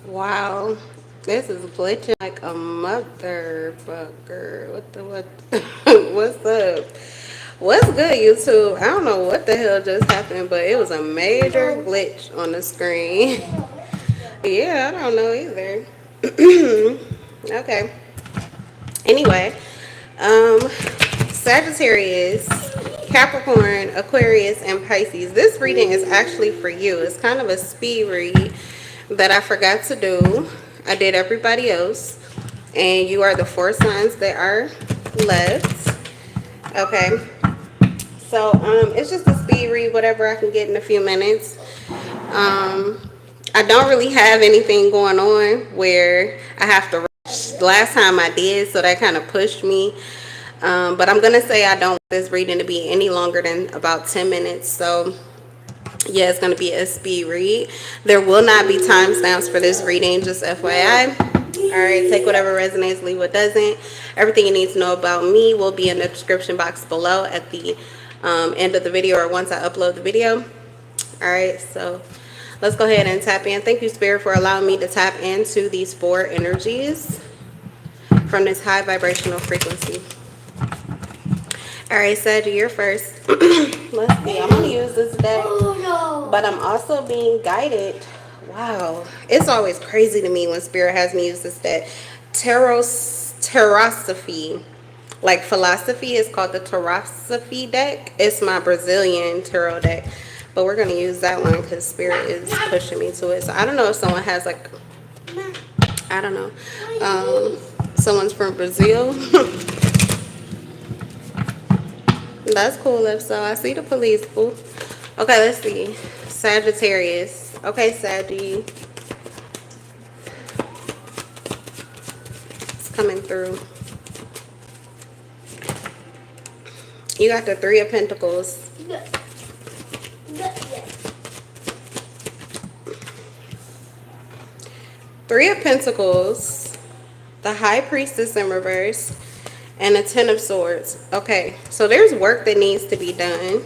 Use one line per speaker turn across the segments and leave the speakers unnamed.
Wow. This is glitching like a motherfucker. What what's up? What's good, YouTube? I don't know what the hell just happened, but it was a major glitch on the screen. Yeah, I don't know either. Okay. Anyway, um, Sagittarius, Capricorn, Aquarius, and Pisces. This reading is actually for you. It's kind of a speed read that I forgot to do. I did everybody else, and you are the four signs that are left. Okay, so it's just a speed read, whatever I can get in a few minutes. I don't really have anything going on where I have to rush. Last time I did, so that kind of pushed me. But I'm gonna say I don't want this reading to be any longer than about 10 minutes. So yeah, it's gonna be a speed read. There will not be timestamps for this reading, just FYI. All right, take whatever resonates, leave what doesn't. Everything you need to know about me will be in the description box below at the end of the video or once I upload the video. All right, so let's go ahead and tap in. Thank you, Spirit, for allowing me to tap into these four energies from this high vibrational frequency. All right, Saggy, you're first. Let's see. I'm going to use this deck, but I'm also being guided. Wow. It's always crazy to me when Spirit has me use this deck. Tarosophy. Like philosophy is called the Tarosophy deck. It's my Brazilian tarot deck. But we're going to use that one because Spirit is pushing me to it. So I don't know if someone has like, I don't know. Someone's from Brazil. That's cool if so. I see the police, boo. Okay, let's see. Sagittarius. Okay, Saggy. It's coming through. You got the Three of Pentacles. Three of Pentacles. The High Priestess in reverse. And a Ten of Swords. Okay, so there's work that needs to be done.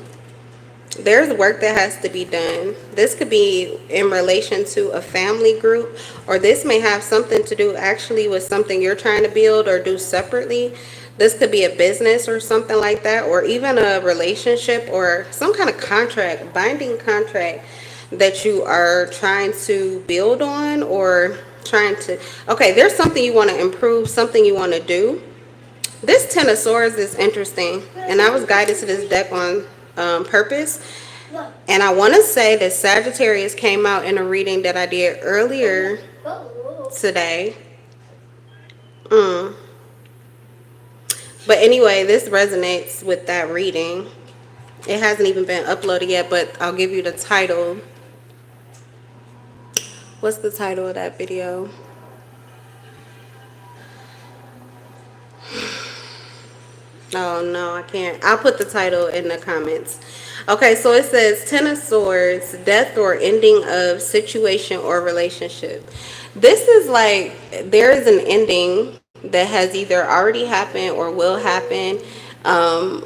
There's work that has to be done. This could be in relation to a family group, or this may have something to do actually with something you're trying to build or do separately. This could be a business or something like that, or even a relationship or some kind of contract, binding contract that you are trying to build on or trying to... Okay, there's something you want to improve, something you want to do. This Ten of Swords is interesting, and I was guided to this deck on purpose. And I want to say that Sagittarius came out in a reading that I did earlier today. But anyway, this resonates with that reading. It hasn't even been uploaded yet, but I'll give you the title. What's the title of that video? Oh no, I can't. I'll put the title in the comments. Okay, so it says Ten of Swords, death or ending of situation or relationship. This is like there is an ending that has either already happened or will happen,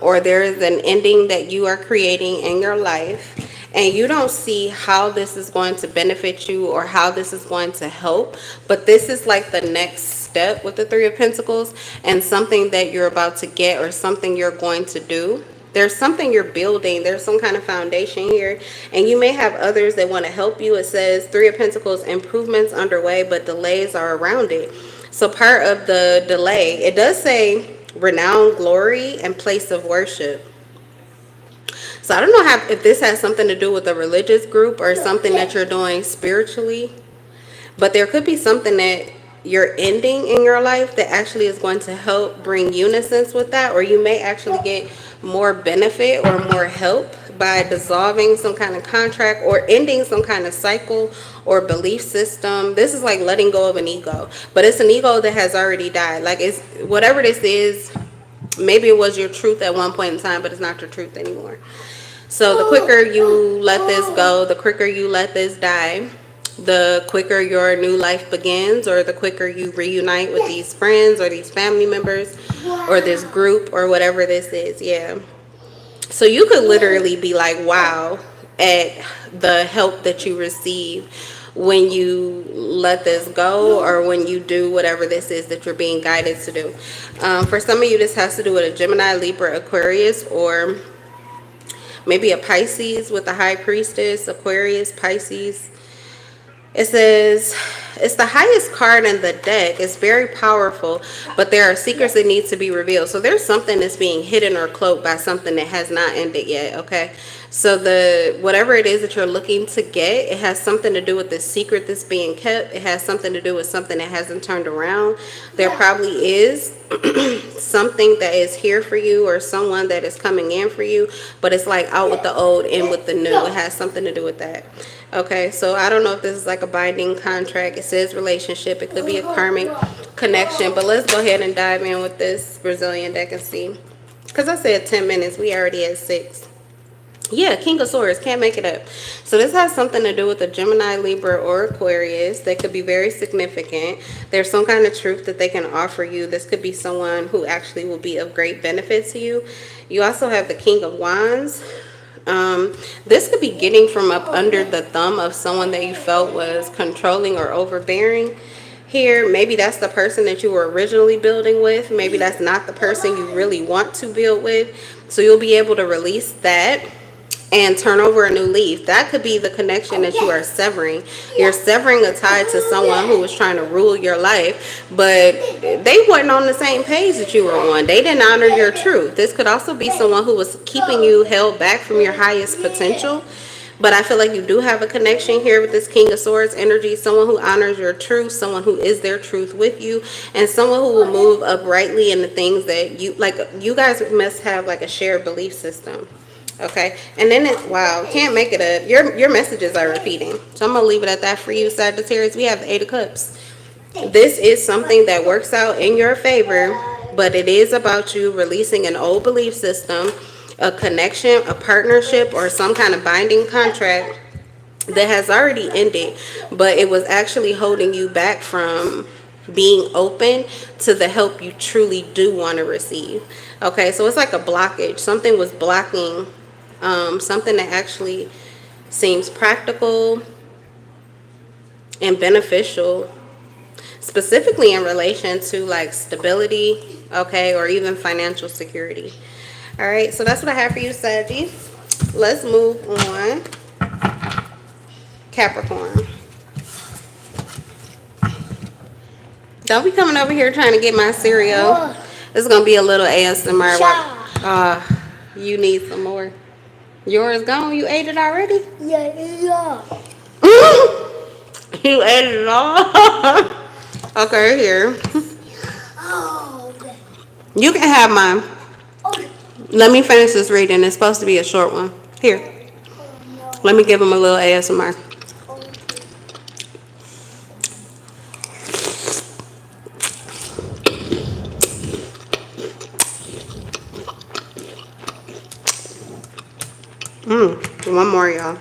or there is an ending that you are creating in your life, and you don't see how this is going to benefit you or how this is going to help. But this is like the next step with the Three of Pentacles, and something that you're about to get or something you're going to do. There's something you're building. There's some kind of foundation here, and you may have others that want to help you. It says Three of Pentacles, improvements underway, but delays are around it. So part of the delay, it does say renown, glory, and place of worship. So I don't know if this has something to do with a religious group or something that you're doing spiritually, but there could be something that you're ending in your life that actually is going to help bring unison with that, or you may actually get more benefit or more help by dissolving some kind of contract or ending some kind of cycle or belief system. This is like letting go of an ego, but it's an ego that has already died. Like, it's whatever this is, maybe it was your truth at one point in time, but it's not your truth anymore. So the quicker you let this go, the quicker you let this die, the quicker your new life begins, or the quicker you reunite with these friends or these family members or this group or whatever this is. Yeah. So you could literally be like, wow, at the help that you receive when you let this go, or when you do whatever this is that you're being guided to do. For some of you, this has to do with a Gemini, Libra, Aquarius, or maybe a Pisces with the High Priestess, Aquarius, Pisces. It says it's the highest card in the deck. It's very powerful, but there are secrets that need to be revealed. So there's something that's being hidden or cloaked by something that has not ended yet, okay? So the whatever it is that you're looking to get, it has something to do with the secret that's being kept. It has something to do with something that hasn't turned around. There probably is something that is here for you, or someone that is coming in for you, but it's like out with the old, in with the new. It has something to do with that. Okay, so I don't know if this is like a binding contract. It says relationship. It could be a karmic connection, but let's go ahead and dive in with this Brazilian deck and see. Because I said 10 minutes. We already at 6. Yeah, King of Swords. Can't make it up. So this has something to do with a Gemini, Libra, or Aquarius. That could be very significant. There's some kind of truth that they can offer you. This could be someone who actually will be of great benefit to you. You also have the King of Wands. This could be getting from up under the thumb of someone that you felt was controlling or overbearing. Here, maybe that's the person that you were originally building with. Maybe that's not the person you really want to build with. So you'll be able to release that and turn over a new leaf. That could be the connection that you are severing. You're severing a tie to someone who was trying to rule your life, but they weren't on the same page that you were on. They didn't honor your truth. This could also be someone who was keeping you held back from your highest potential. But I feel like you do have a connection here with this King of Swords energy. Someone who honors your truth, someone who is their truth with you, and someone who will move uprightly in the things that you like. You guys must have like a shared belief system. Okay, and then it, wow, can't make it up. Your messages are repeating. So I'm going to leave it at that for you, Sagittarius. We have the 8 of Cups. This is something that works out in your favor, but it is about you releasing an old belief system, a connection, a partnership, or some kind of binding contract that has already ended, but it was actually holding you back from being open to the help you truly do want to receive. Okay, so it's like a blockage. Something was blocking something that actually seems practical and beneficial, specifically in relation to like stability, okay, or even financial security. All right, so that's what I have for you, Saggies. Let's move on. Capricorn. Don't be coming over here trying to get my cereal. It's going to be a little ASMR. You need some more. Yours gone? You ate it already?
Yeah.
You ate it all? Okay, here. You can have mine. Let me finish this reading. It's supposed to be a short one. Here. Let me give him a little ASMR. One more, y'all.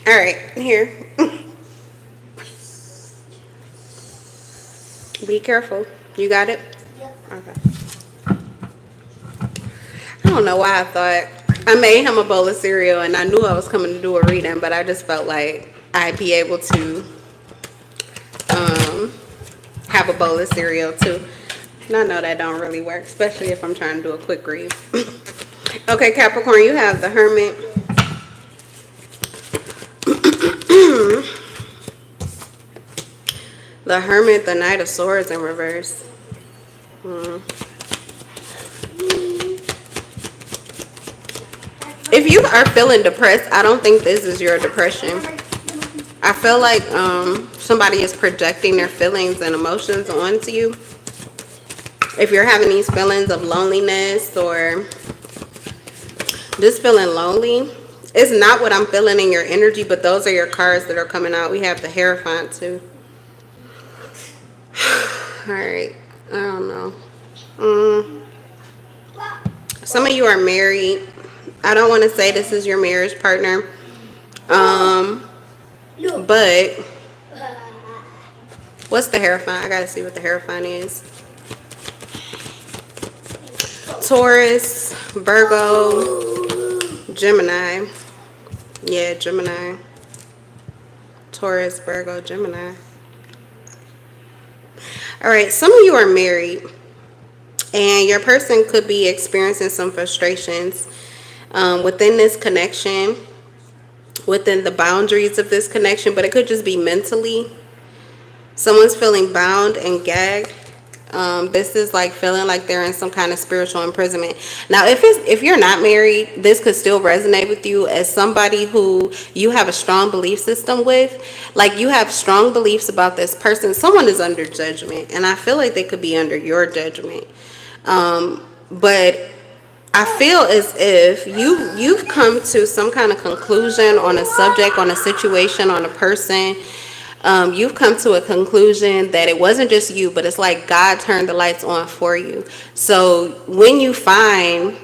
All right, here. Be careful. You got it?
Yep.
Okay. I don't know why I thought I made him a bowl of cereal, and I knew I was coming to do a reading, but I just felt like I'd be able to have a bowl of cereal too. And I know that don't really work, especially if I'm trying to do a quick read. Okay, Capricorn, you have the Hermit. The Hermit, the Knight of Swords in reverse. If you are feeling depressed, I don't think this is your depression. I feel like somebody is projecting their feelings and emotions onto you. If you're having these feelings of loneliness or just feeling lonely, it's not what I'm feeling in your energy, but those are your cards that are coming out. We have the Hierophant too. All right, I don't know. Some of you are married. I don't want to say this is your marriage partner, but What's the Hierophant? I gotta see what the Hierophant is. Taurus, Virgo, Gemini. Yeah, Gemini. Taurus, Virgo, Gemini. All right, some of you are married, and your person could be experiencing some frustrations within this connection, within the boundaries of this connection, but it could just be mentally. Someone's feeling bound and gagged. This is like feeling like they're in some kind of spiritual imprisonment. Now, if you're not married, this could still resonate with you as somebody who you have a strong belief system with. Like, you have strong beliefs about this person. Someone is under judgment, and I feel like they could be under your judgment. But I feel as if you've come to some kind of conclusion on a subject, on a situation, on a person. You've come to a conclusion that it wasn't just you, but it's like God turned the lights on for you. So when you find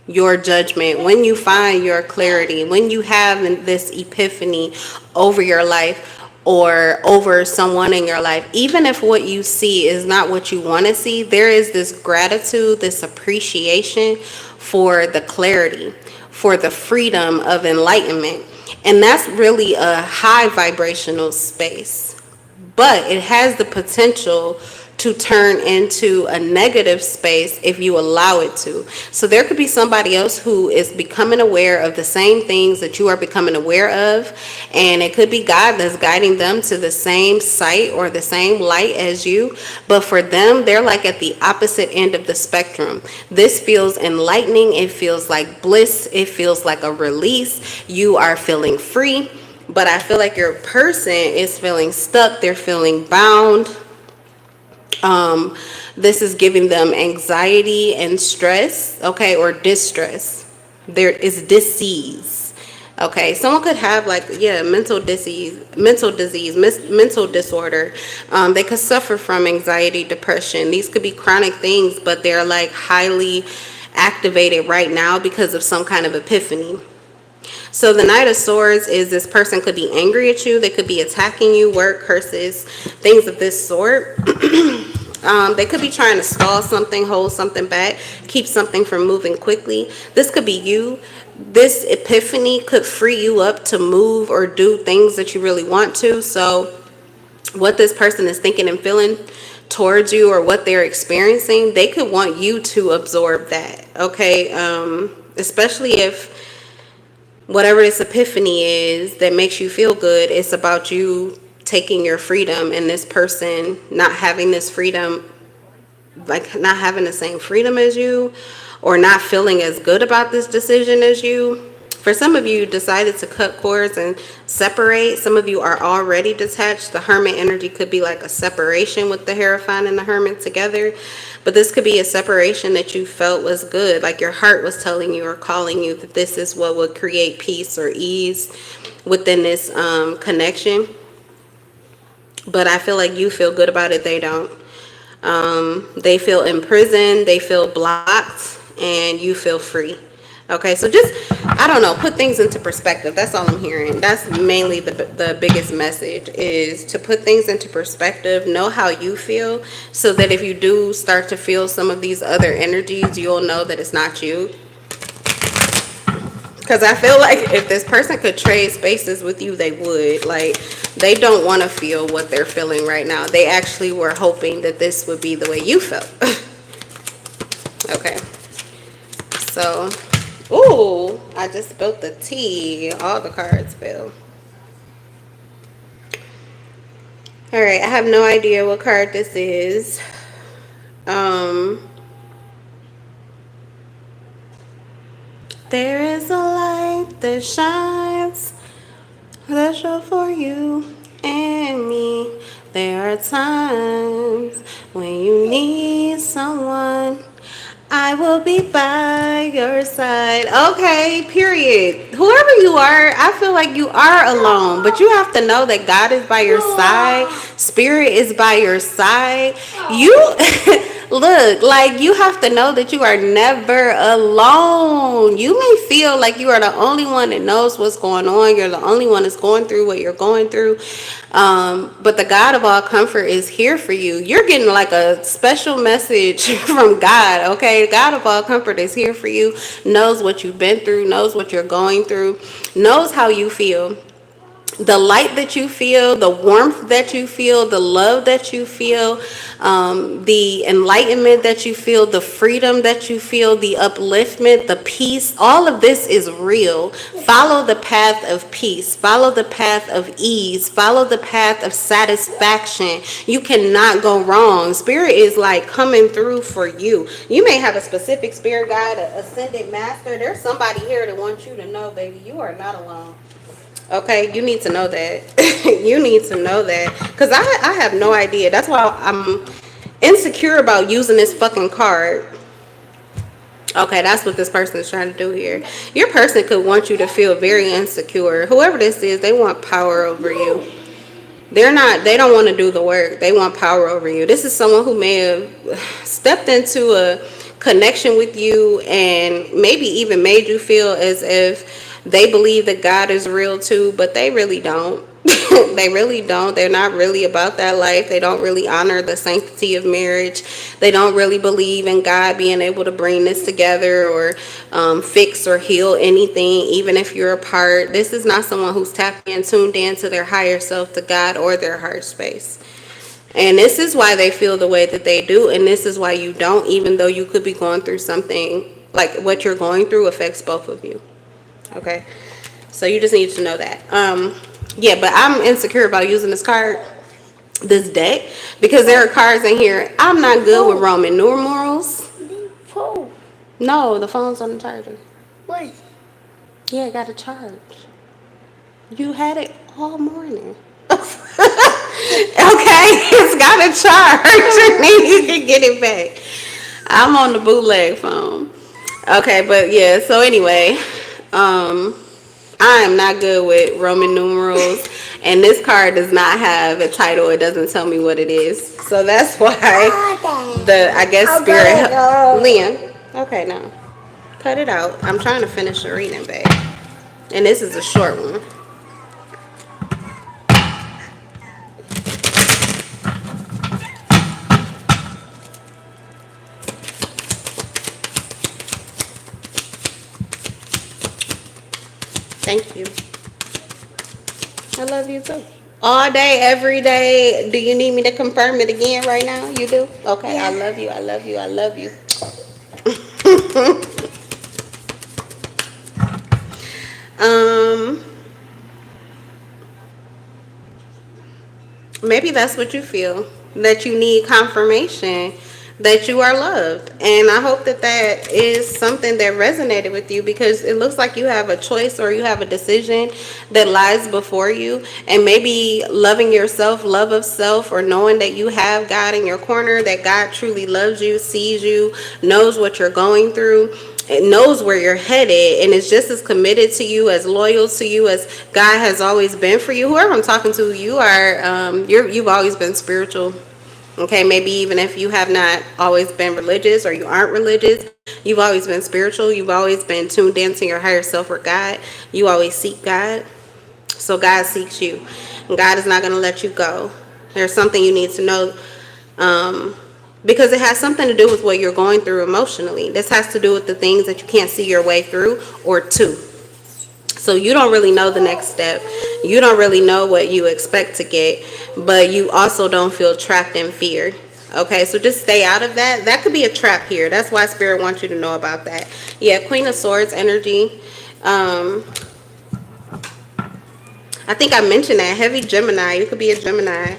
your judgment, when you find your clarity, when you have this epiphany over your life or over someone in your life, even if what you see is not what you want to see, there is this gratitude, this appreciation for the clarity, for the freedom of enlightenment. And that's really a high vibrational space. But it has the potential to turn into a negative space if you allow it to. So there could be somebody else who is becoming aware of the same things that you are becoming aware of. And it could be God that's guiding them to the same sight or the same light as you. But for them, they're like at the opposite end of the spectrum. This feels enlightening. It feels like bliss. It feels like a release. You are feeling free. But I feel like your person is feeling stuck. They're feeling bound. This is giving them anxiety and stress, okay, or distress. There is disease, okay. Someone could have mental disease, mental disorder. They could suffer from anxiety, depression. These could be chronic things, but they're like highly activated right now because of some kind of epiphany. So the Knight of Swords is this person could be angry at you. They could be attacking you, word curses, things of this sort. They could be trying to stall something, hold something back, keep something from moving quickly. This could be you. This epiphany could free you up to move or do things that you really want to. So what this person is thinking and feeling towards you or what they're experiencing, they could want you to absorb that, okay? Especially if whatever this epiphany is that makes you feel good, it's about you taking your freedom and this person not having this freedom, like not having the same freedom as you or not feeling as good about this decision as you. For some of you, decided to cut cords and separate. Some of you are already detached. The Hermit energy could be like a separation with the Hierophant and the Hermit together. But this could be a separation that you felt was good. Like your heart was telling you or calling you that this is what would create peace or ease within this connection. But I feel like you feel good about it. They don't. They feel imprisoned. They feel blocked. And you feel free. Okay, so just, I don't know, put things into perspective. That's all I'm hearing. That's mainly the biggest message, is to put things into perspective, know how you feel, so that if you do start to feel some of these other energies, you'll know that it's not you. Because I feel like if this person could trade spaces with you, they would. Like, they don't want to feel what they're feeling right now. They actually were hoping that this would be the way you felt. Okay. So... ooh, I just spilled the tea. All the cards fell. Alright, I have no idea what card this is. There is a light that shines, that's for you and me. There are times when you need someone. I will be by your side. Okay, period. Whoever you are, I feel like you are alone, but you have to know that God is by your side. Spirit is by your side. You, Look, like, you have to know that you are never alone. You may feel like you are the only one that knows what's going on. You're the only one that's going through what you're going through. But the God of all comfort is here for you. You're getting like a special message from God, okay? God of all comfort is here for you, knows what you've been through, knows what you're going through, knows how you feel. The light that you feel, the warmth that you feel, the love that you feel, the enlightenment that you feel, the freedom that you feel, the upliftment, the peace, all of this is real. Follow the path of peace. Follow the path of ease. Follow the path of satisfaction. You cannot go wrong. Spirit is like coming through for you. You may have a specific spirit guide, an ascended master. There's somebody here that wants you to know, baby, you are not alone. Okay, you need to know that. You need to know that. Because I have no idea. That's why I'm insecure about using this fucking card. Okay, that's what this person is trying to do here. Your person could want you to feel very insecure. Whoever this is, they want power over you. They don't want to do the work. They want power over you. This is someone who may have stepped into a connection with you and maybe even made you feel as if they believe that God is real too, but they really don't. They really don't. They're not really about that life. They don't really honor the sanctity of marriage. They don't really believe in God being able to bring this together or fix or heal anything, even if you're apart. This is not someone who's tapped in, tuned in to their higher self, to God or their heart space. And this is why they feel the way that they do. And this is why you don't, even though you could be going through something like what you're going through affects both of you. Okay, so you just need to know that. Yeah, but I'm insecure about using this deck, because there are cards in here. I'm not good with Roman numerals. No, the phone's on the charger. What? Yeah, it got a charge. You had it all morning. Okay, it's got a charge. Maybe you can get it back. I'm on the bootleg phone. Okay, but yeah, so anyway, I am not good with Roman numerals, and this card does not have a title. It doesn't tell me what it is. So that's why I guess spirit, Liam. Okay, now cut it out. I'm trying to finish the reading, babe. And this is a short one. Thank you. I love you too. All day, every day. Do you need me to confirm it again right now? You do? Okay. Yeah. I love you. I love you. I love you. Maybe that's what you feel. That you need confirmation that you are loved. And I hope that that is something that resonated with you, because it looks like you have a choice or you have a decision that lies before you. And maybe loving yourself, love of self, or knowing that you have God in your corner, that God truly loves you, sees you, knows what you're going through, it knows where you're headed, and is just as committed to you, as loyal to you as God has always been for you. Whoever I'm talking to, you are you've always been spiritual. Okay, maybe even if you have not always been religious or you aren't religious, you've always been spiritual. You've always been tuned into your higher self or God. You always seek God. So God seeks you. And God is not going to let you go. There's something you need to know, because it has something to do with what you're going through emotionally. This has to do with the things that you can't see your way through or to. So you don't really know the next step. You don't really know what you expect to get, but you also don't feel trapped in fear. Okay, so just stay out of that. That could be a trap here. That's why Spirit wants you to know about that. Yeah, Queen of Swords energy. I think I mentioned that. Heavy Gemini. You could be a Gemini.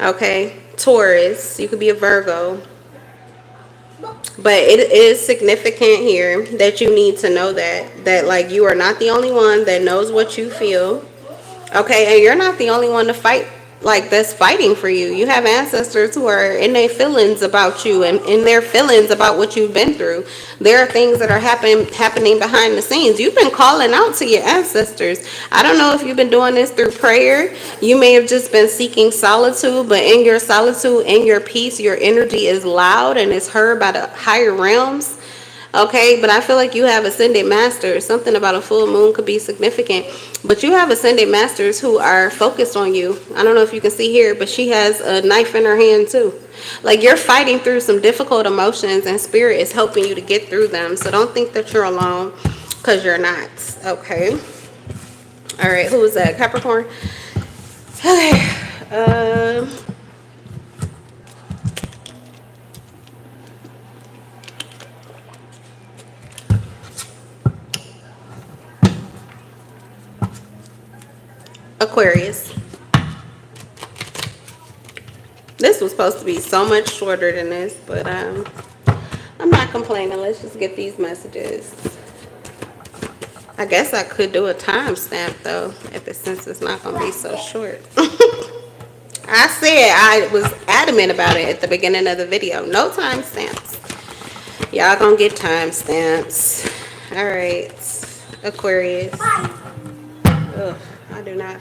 Okay, Taurus. You could be a Virgo. But it is significant here that you need to know that like you are not the only one that knows what you feel. Okay, and you're not the only one to fight like that's fighting for you. You have ancestors who are in their feelings about you and in their feelings about what you've been through. There are things that are happening behind the scenes. You've been calling out to your ancestors. I don't know if you've been doing this through prayer. You may have just been seeking solitude, but in your solitude, in your peace, your energy is loud and is heard by the higher realms. Okay, but I feel like you have ascended masters. Something about a full moon could be significant. But you have ascended masters who are focused on you. I don't know if you can see here, but she has a knife in her hand too. Like you're fighting through some difficult emotions and spirit is helping you to get through them. So don't think that you're alone, because you're not. Okay. All right, who is that? Capricorn? Okay. Aquarius. This was supposed to be so much shorter than this, but I'm not complaining. Let's just get these messages. I guess I could do a timestamp though, since it's not gonna be so short. I said I was adamant about it at the beginning of the video. No timestamps. Y'all gonna get timestamps. All right, Aquarius. Ugh, I do not.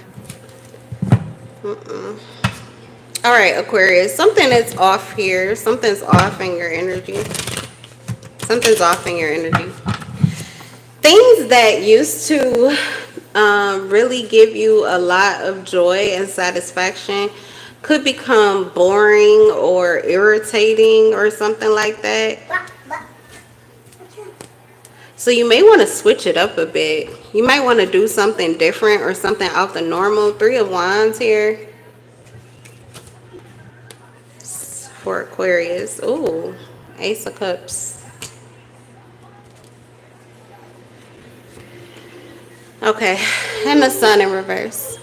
All right, Aquarius. Something is off here. Something's off in your energy. Something's off in your energy. Things that used to really give you a lot of joy and satisfaction could become boring or irritating or something like that. So you may want to switch it up a bit. You might want to do something different or something out the normal. 3 of Wands here for Aquarius. Ooh, Ace of Cups. Okay, and the Sun in reverse.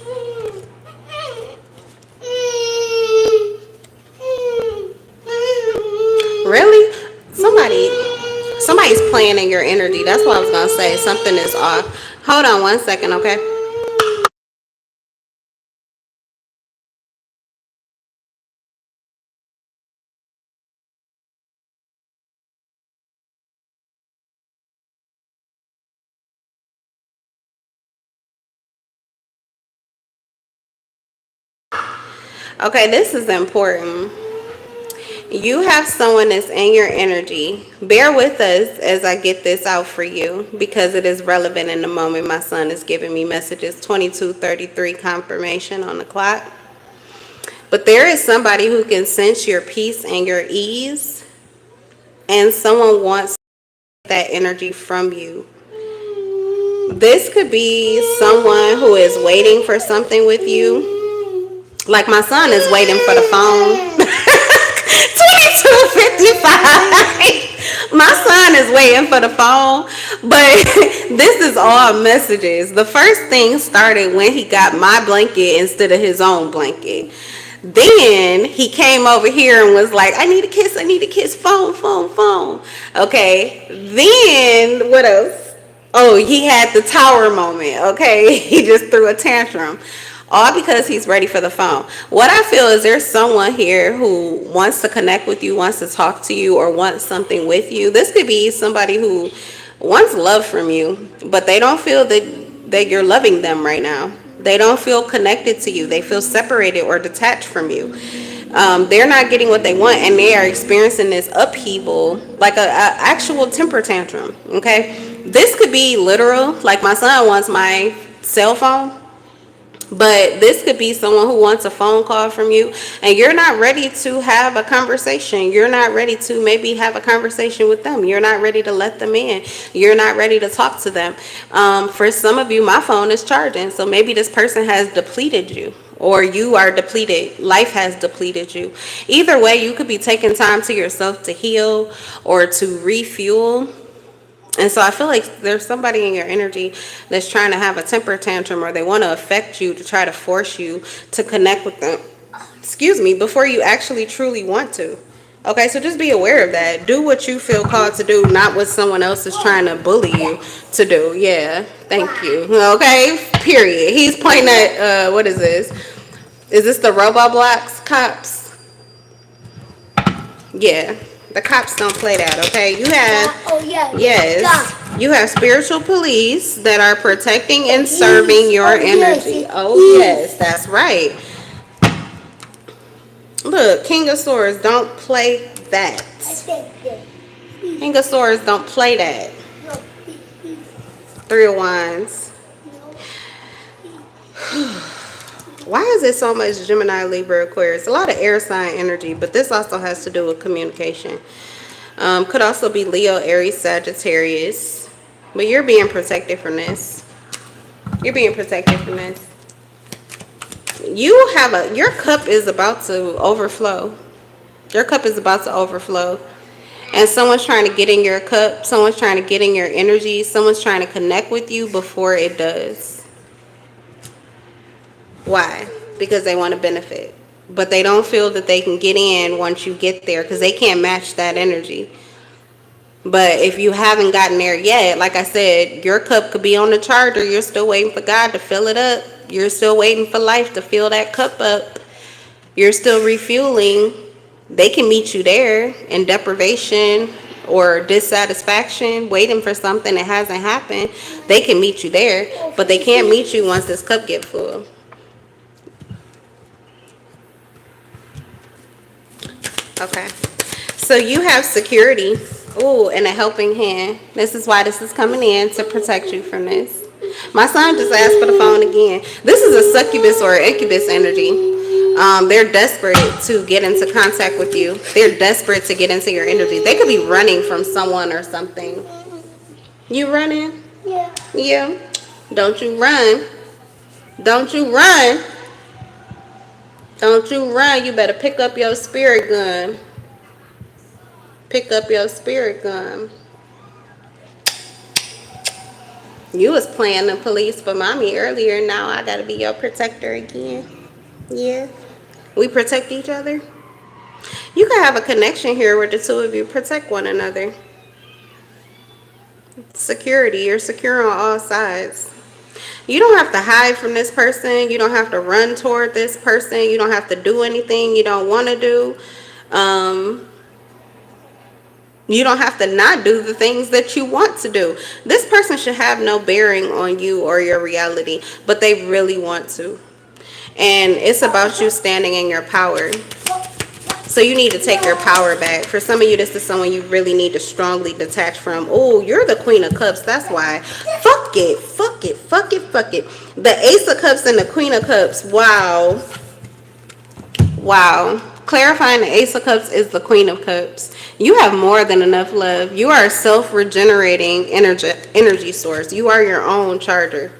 Really? Somebody's playing in your energy. That's what I was gonna say. Something is off. Hold on 1 second, okay? Okay, this is important. You have someone that's in your energy. Bear with us as I get this out for you because it is relevant in the moment. My son is giving me messages 22:33 confirmation on the clock. But there is somebody who can sense your peace and your ease, and someone wants that energy from you. This could be someone who is waiting for something with you. Like my son is waiting for the phone. 22:55. My son is waiting for the phone, but this is all messages. The first thing started when he got my blanket instead of his own blanket. Then he came over here and was like, I need a kiss, phone. Okay. Then what else? Oh, he had the tower moment. Okay. He just threw a tantrum. All because he's ready for the phone. What I feel is there's someone here who wants to connect with you, wants to talk to you, or wants something with you. This could be somebody who wants love from you, but they don't feel that you're loving them right now. They don't feel connected to you. They feel separated or detached from you. They're not getting what they want, and they are experiencing this upheaval, like a actual temper tantrum. Okay, this could be literal. Like my son wants my cell phone. But this could be someone who wants a phone call from you and you're not ready to have a conversation. You're not ready to maybe have a conversation with them. You're not ready to let them in. You're not ready to talk to them. For some of you, my phone is charging. So maybe this person has depleted you or you are depleted. Life has depleted you. Either way, you could be taking time to yourself to heal or to refuel. And so I feel like there's somebody in your energy that's trying to have a temper tantrum or they want to affect you to try to force you to connect with them, before you actually truly want to. Okay, so just be aware of that. Do what you feel called to do, not what someone else is trying to bully you to do. Yeah, thank you. Okay, period. He's pointing at, what is this? Is this the Roblox cops? Yeah. The cops don't play that, okay? You have, yes, you have spiritual police that are protecting and serving your energy. Oh, yes, that's right. Look, King of Swords, don't play that. King of Swords, don't play that. Three of Wands. Why is it so much Gemini, Libra, Aquarius? A lot of air sign energy, but this also has to do with communication. Could also be Leo, Aries, Sagittarius. But you're being protected from this. You're being protected from this. You have your cup is about to overflow. Your cup is about to overflow. And someone's trying to get in your cup. Someone's trying to get in your energy. Someone's trying to connect with you before it does. Why? Because they want to benefit. But they don't feel that they can get in once you get there because they can't match that energy. But if you haven't gotten there yet, like I said, your cup could be on the charger. You're still waiting for God to fill it up. You're still waiting for life to fill that cup up. You're still refueling. They can meet you there in deprivation or dissatisfaction, waiting for something that hasn't happened. They can meet you there, but they can't meet you once this cup gets full. Okay, so you have security, ooh, and a helping hand. This is why this is coming in, to protect you from this. My son just asked for the phone again. This is a succubus or incubus energy. They're desperate to get into contact with you. They're desperate to get into your energy. They could be running from someone or something. You running?
Yeah.
Yeah. Don't you run. Don't you run. Don't you run. You better pick up your spirit gun. Pick up your spirit gun. You was playing the police for mommy earlier. Now I gotta be your protector again. Yeah. We protect each other. You can have a connection here where the two of you protect one another. Security. You're secure on all sides. You don't have to hide from this person. You don't have to run toward this person. You don't have to do anything you don't want to do. You don't have to not do the things that you want to do. This person should have no bearing on you or your reality, but they really want to. And it's about you standing in your power. So you need to take your power back. For some of you, this is someone you really need to strongly detach from. Oh, you're the Queen of Cups. That's why. Fuck it. Fuck it. Fuck it. Fuck it. The Ace of Cups and the Queen of Cups. Wow. Wow. Clarifying the Ace of Cups is the Queen of Cups. You have more than enough love. You are a self-regenerating energy source. You are your own charger.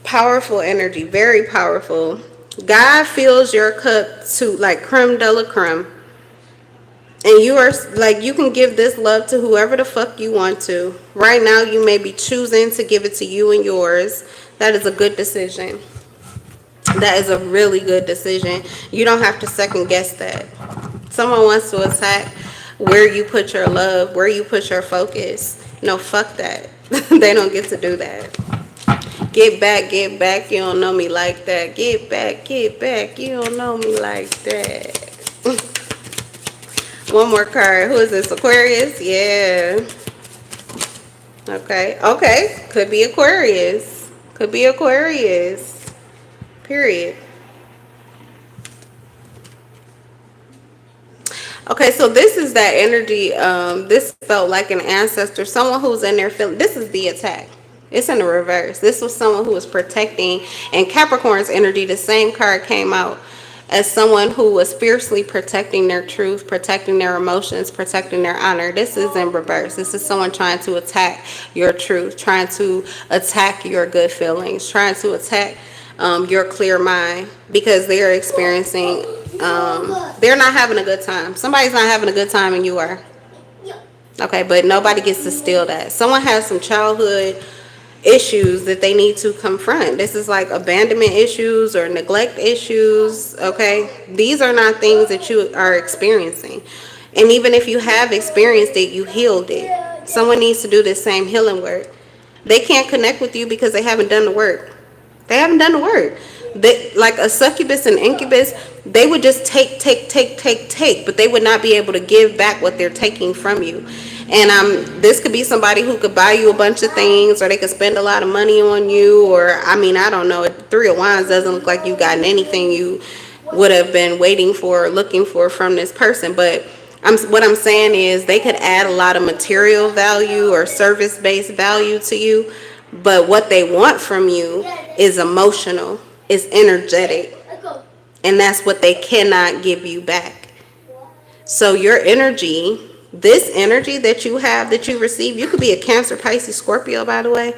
Powerful energy. Very powerful. God fills your cup to like creme de la creme. And you are like, you can give this love to whoever the fuck you want to. Right now, you may be choosing to give it to you and yours. That is a good decision. That is a really good decision. You don't have to second guess that. Someone wants to attack where you put your love, where you put your focus. No, fuck that. They don't get to do that. Get back, you don't know me like that. Get back, you don't know me like that. One more card. Who is this? Aquarius? Yeah. Okay. Could be Aquarius. Could be Aquarius. Period. Okay, so this is that energy. This felt like an ancestor, someone who's in their feeling. This is the attack. It's in the reverse. This was someone who was protecting. And Capricorn's energy, the same card came out as someone who was fiercely protecting their truth, protecting their emotions, protecting their honor. This is in reverse. This is someone trying to attack your truth, trying to attack your good feelings, trying to attack your clear mind, because they are experiencing, they're not having a good time. Somebody's not having a good time and you are. Okay, but nobody gets to steal that. Someone has some childhood issues that they need to confront. This is like abandonment issues or neglect issues. Okay, these are not things that you are experiencing, and even if you have experienced it, you healed it. Someone needs to do this same healing work. They can't connect with you because they haven't done the work. They haven't done the work. like a succubus and incubus, they would just take, but they would not be able to give back what they're taking from you. And this could be somebody who could buy you a bunch of things, or they could spend a lot of money on you, or I mean, I don't know. Three of Wands doesn't look like you've gotten anything you would have been waiting for or looking for from this person. But what I'm saying is they could add a lot of material value or service-based value to you, but what they want from you is emotional, is energetic, and that's what they cannot give you back. So your energy, this energy that you have, that you receive, you could be a Cancer, Pisces, Scorpio, by the way,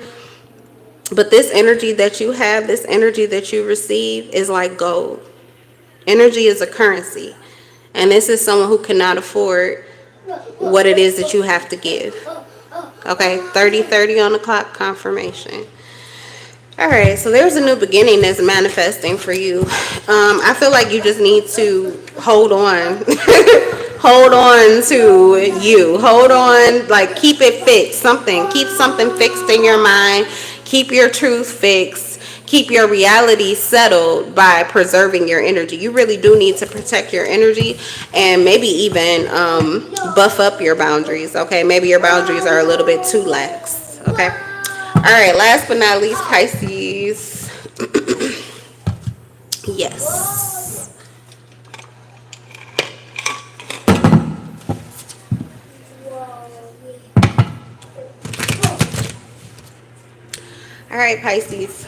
but this energy that you have, this energy that you receive is like gold. Energy is a currency, and this is someone who cannot afford what it is that you have to give. Okay, 30:30 on the clock, confirmation. All right, so there's a new beginning that's manifesting for you. I feel like you just need to hold on. Hold on to you. Hold on, like keep it fixed. Keep something fixed in your mind. Keep your truth fixed. Keep your reality settled by preserving your energy. You really do need to protect your energy, and maybe even buff up your boundaries. Okay, maybe your boundaries are a little bit too lax. Okay. All right, last but not least, Pisces. Yes. All right, Pisces.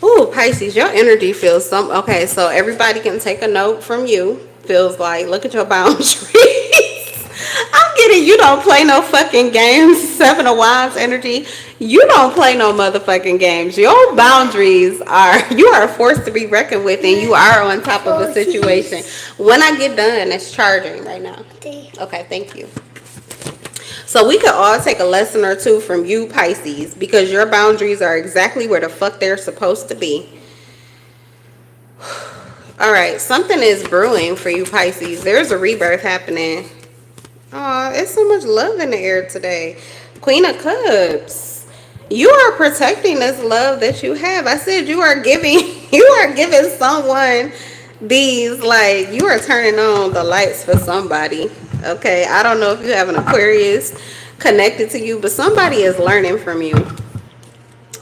Ooh, Pisces, your energy feels okay, so everybody can take a note from you. Feels like, look at your boundaries. I'm getting, you don't play no fucking games. Seven of Wands energy. You don't play no motherfucking games. Your boundaries you are a force to be reckoned with, and you are on top of a situation. When I get done, it's charging right now. Okay, thank you. So we could all take a lesson or two from you, Pisces, because your boundaries are exactly where the fuck they're supposed to be. All right, something is brewing for you, Pisces. There's a rebirth happening. Oh, there's so much love in the air today. Queen of Cups. You are protecting this love that you have. I said you are giving someone these, like, you are turning on the lights for somebody. Okay, I don't know if you have an Aquarius connected to you, but somebody is learning from you.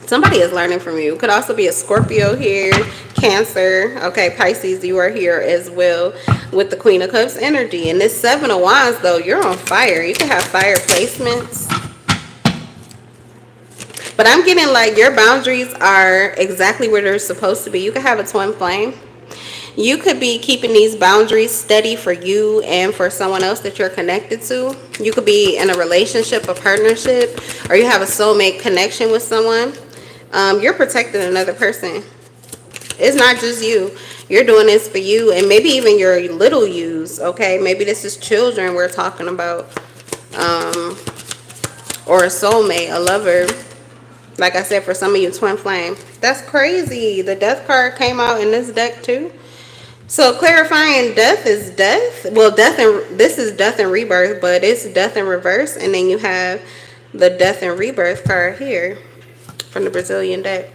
Somebody is learning from you. Could also be a Scorpio here, Cancer. Okay, Pisces, you are here as well with the Queen of Cups energy. And this Seven of Wands, though, you're on fire. You can have fire placements. But I'm getting like your boundaries are exactly where they're supposed to be. You could have a twin flame. You could be keeping these boundaries steady for you and for someone else that you're connected to. You could be in a relationship, a partnership, or you have a soulmate connection with someone. You're protecting another person. It's not just you. You're doing this for you and maybe even your little yous, okay? Maybe this is children we're talking about. Or a soulmate, a lover. Like I said, for some of you, twin flame. That's crazy. The death card came out in this deck too. So clarifying, death is death. Well, this is death and rebirth, but it's death in reverse. And then you have the death and rebirth card here from the Brazilian deck.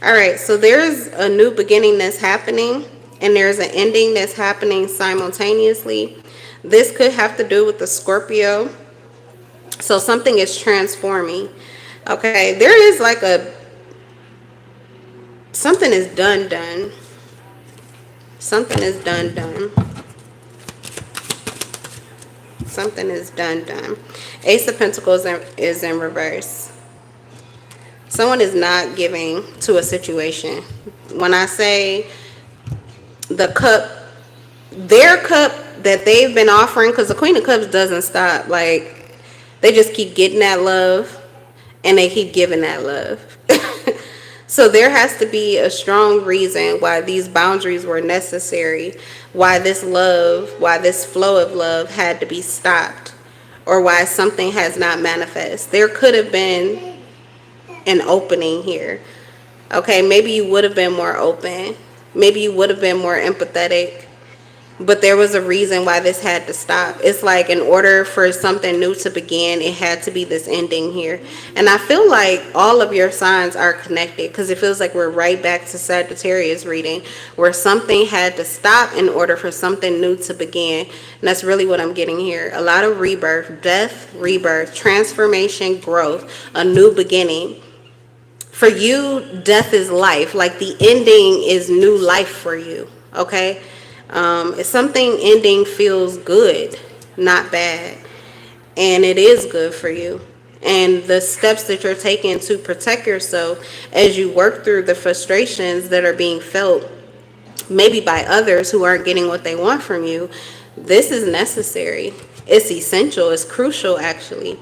All right, so there's a new beginning that's happening, and there's an ending that's happening simultaneously. This could have to do with the Scorpio. So something is transforming. Okay, there is like something is done. Something is done. Something is done. Ace of Pentacles is in reverse. Someone is not giving to a situation. When I say the cup, their cup that they've been offering, because the Queen of Cups doesn't stop. Like, they just keep getting that love, and they keep giving that love. So there has to be a strong reason why these boundaries were necessary, why this love, why this flow of love had to be stopped, or why something has not manifested. There could have been an opening here. Okay, maybe you would have been more open. Maybe you would have been more empathetic. but there was a reason why this had to stop. It's like in order for something new to begin, it had to be this ending here. And I feel like all of your signs are connected, because it feels like we're right back to Sagittarius reading, where something had to stop in order for something new to begin. And that's really what I'm getting here. A lot of rebirth, death, rebirth, transformation, growth, a new beginning. For you, death is life. Like the ending is new life for you. Okay? If something ending feels good, not bad, and it is good for you, and the steps that you're taking to protect yourself as you work through the frustrations that are being felt maybe by others who aren't getting what they want from you, this is necessary. It's essential. It's crucial, actually,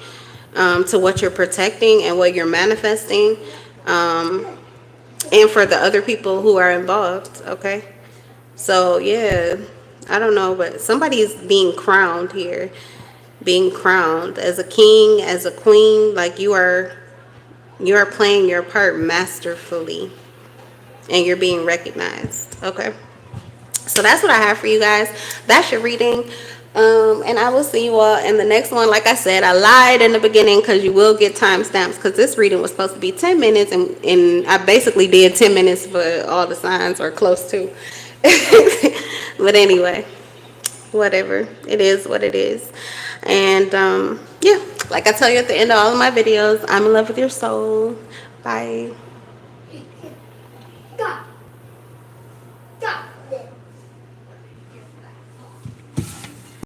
to what you're protecting and what you're manifesting, and for the other people who are involved. Okay. So yeah, I don't know, but somebody is being crowned here, being crowned as a king, as a queen. Like you are playing your part masterfully, and you're being recognized. Okay, so that's what I have for you guys. That's your reading. And I will see you all in the next one. Like I said, I lied in the beginning because you will get timestamps, because this reading was supposed to be 10 minutes, and I basically did 10 minutes for all the signs, or close to. But anyway, whatever. It is what it is. And yeah, like I tell you at the end of all of my videos, I'm in love with your soul. Bye.